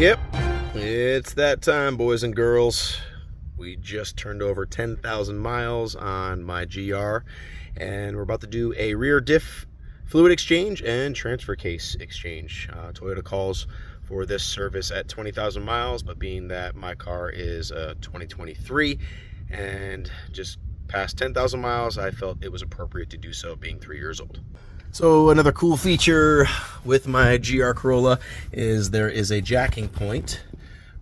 Yep, it's that time, boys and girls. We just turned over 10,000 miles on my GR, and we're about to do a rear diff fluid exchange and transfer case exchange. Toyota calls for this service at 20,000 miles, but being that my car is a 2023 and just past 10,000 miles, I felt it was appropriate to do so, being 3 years old. So another cool feature with my GR Corolla is there is a jacking point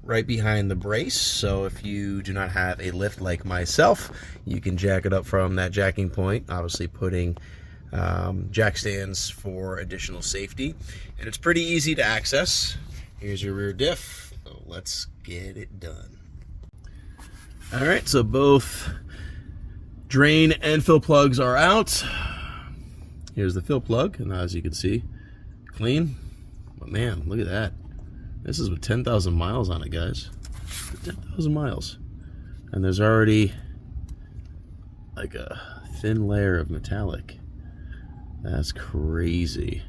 right behind the brace. So if you do not have a lift like myself, you can jack it up from that jacking point, obviously putting jack stands for additional safety. And it's pretty easy to access. Here's your rear diff. So let's get it done. All right, so both drain and fill plugs are out. Here's the fill plug, and as you can see, clean. But man, look at that. This is with 10,000 miles on it, guys. 10,000 miles. And there's already like a thin layer of metallic. That's crazy.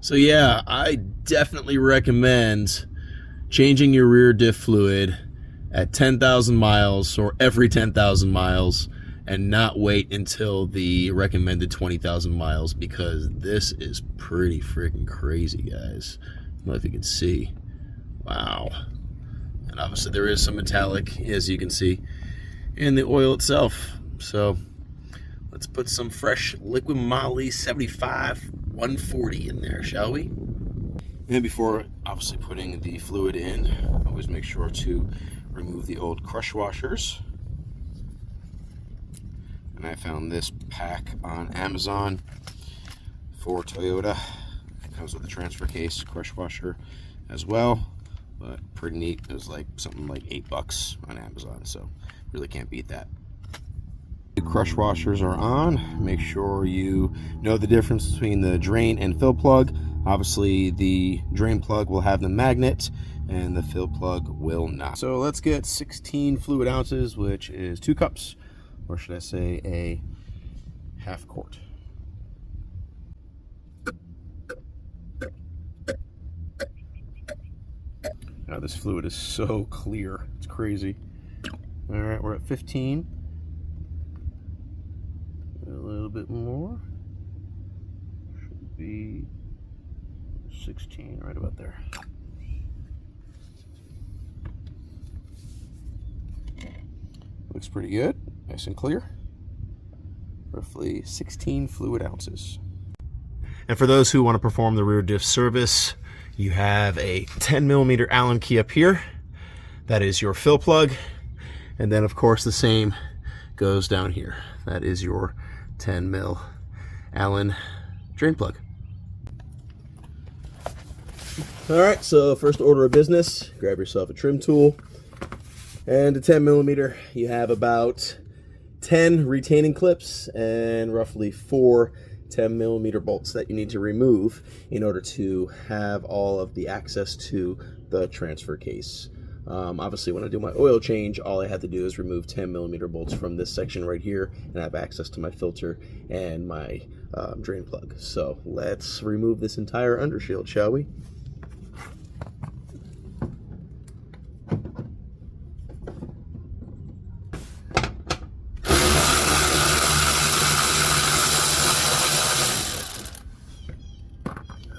So yeah, I definitely recommend changing your rear diff fluid at 10,000 miles or every 10,000 miles, and not wait until the recommended 20,000 miles, because this is pretty freaking crazy, guys. I don't know if you can see. Wow. And obviously there is some metallic, as you can see, in the oil itself. So let's put some fresh liquid moly 75 140 in there, shall we? And before obviously putting the fluid in, always make sure to remove the old crush washers. And I found this pack on Amazon for Toyota. It comes with a transfer case, crush washer as well, but pretty neat. It was like something like $8 on Amazon, so really can't beat that. The crush washers are on. Make sure you know the difference between the drain and fill plug. Obviously the drain plug will have the magnet and the fill plug will not. So let's get 16 fluid ounces, which is 2 cups. Or should I say a half quart. Now this fluid is so clear, it's crazy. All right, we're at 15. A little bit more. Should be 16, right about there. Looks pretty good, nice and clear. Roughly 16 fluid ounces. And for those who want to perform the rear diff service, you have a 10mm Allen key up here. That is your fill plug. And then of course the same goes down here. That is your 10mm Allen drain plug. All right, so first order of business, grab yourself a trim tool. And a 10mm, you have about 10 retaining clips and roughly 4 10mm bolts that you need to remove in order to have all of the access to the transfer case. Obviously, when I do my oil change, all I have to do is remove 10mm bolts from this section right here, and I have access to my filter and my drain plug. So let's remove this entire undershield, shall we?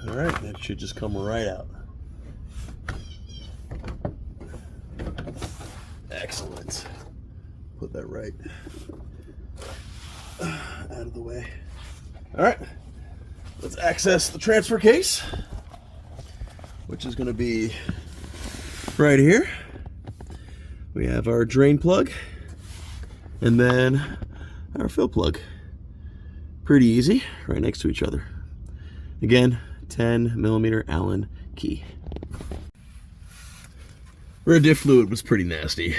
All right, that should just come right out. Excellent. Put that right out of the way. All right, let's access the transfer case, which is going to be right here. We have our drain plug and then our fill plug. Pretty easy, right next to each other. Again, 10mm Allen key. Rear diff fluid was pretty nasty,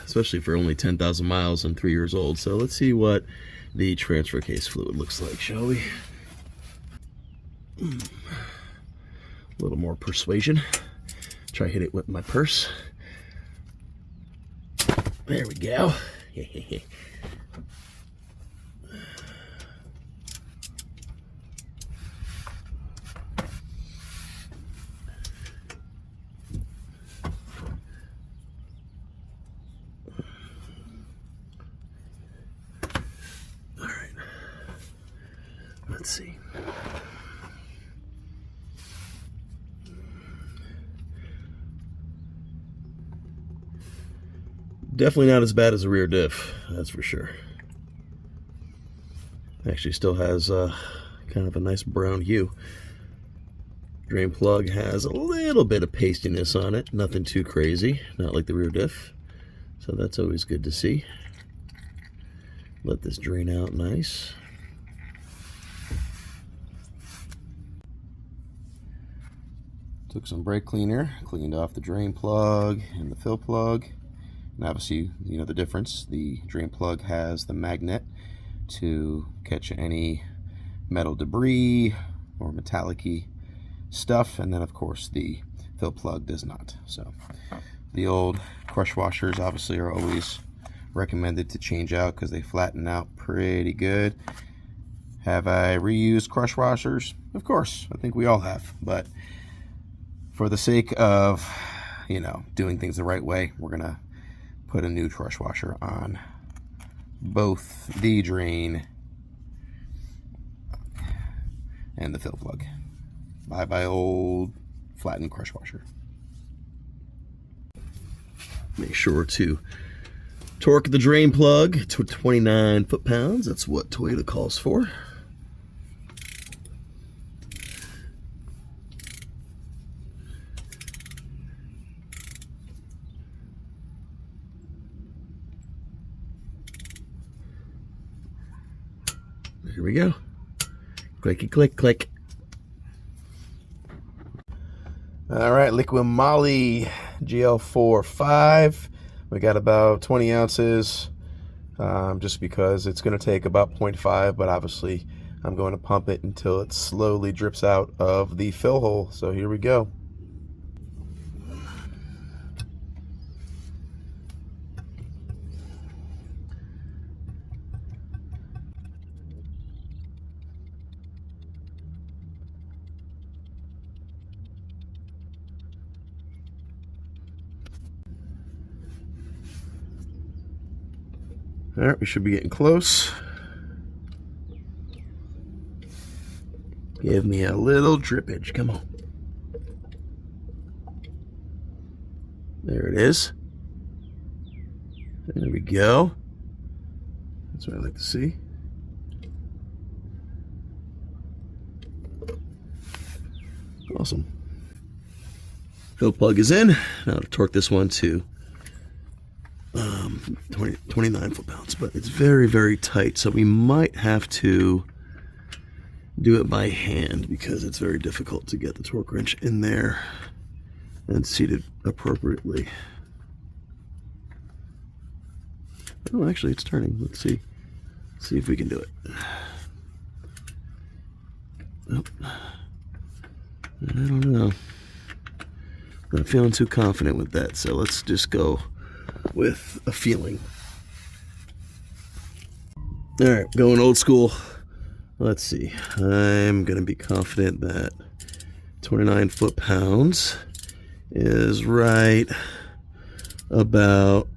especially for only 10,000 miles and 3 years old. So let's see what the transfer case fluid looks like, shall we? A little more persuasion. Try hit it with my purse. There we go. Let's see. Definitely not as bad as a rear diff, that's for sure. Actually still has kind of a nice brown hue. Drain plug has a little bit of pastiness on it, nothing too crazy, not like the rear diff. So that's always good to see. Let this drain out nice. Took some brake cleaner, cleaned off the drain plug and the fill plug. And obviously, you know the difference. The drain plug has the magnet to catch any metal debris or metallic-y stuff, and then of course the fill plug does not. So the old crush washers obviously are always recommended to change out because they flatten out pretty good. Have I reused crush washers? Of course, I think we all have, but for the sake of, you know, doing things the right way, we're gonna put a new crush washer on both the drain and the fill plug. Bye old flattened crush washer. Make sure to torque the drain plug to 29 foot-pounds. That's what Toyota calls for. Here we go. Clicky click click. All right, liquid moly GL4-5. We got about 20 ounces, just because it's going to take about 0.5, but obviously I'm going to pump it until it slowly drips out of the fill hole. So here we go. All right, we should be getting close. Give me a little drippage, come on. There it is. There we go. That's what I like to see. Awesome. Fill plug is in. Now to torque this one to 29 foot-pounds, but it's very, very tight, so we might have to do it by hand because it's very difficult to get the torque wrench in there and seated appropriately. Oh, actually it's turning. Let's see if we can do it. Nope. I don't know. I'm not feeling too confident with that, so let's just go with a feeling. All right, going old school. Let's see. I'm going to be confident that 29 foot-pounds is right about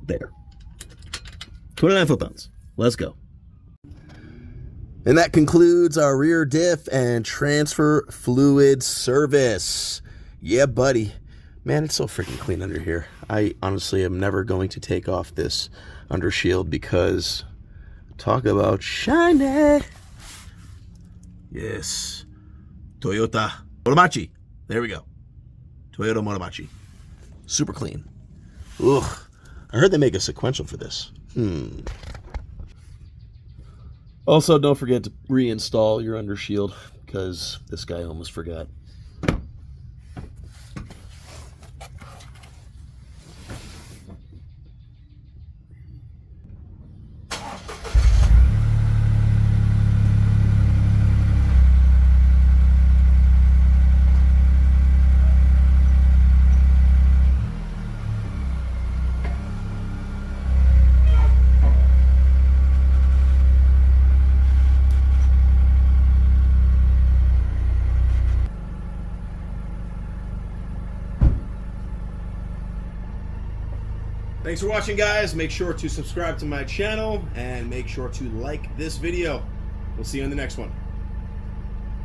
there. 29 foot-pounds. Let's go. And that concludes our rear diff and transfer fluid service. Yeah, buddy. Man, it's so freaking clean under here. I honestly am never going to take off this undershield because talk about shiny. Yes. Toyota Moromachi. There we go. Toyota Moromachi. Super clean. Ugh. I heard they make a sequential for this. Also, don't forget to reinstall your undershield because this guy almost forgot. Thanks for watching, guys. Make sure to subscribe to my channel and make sure to like this video. We'll see you in the next one.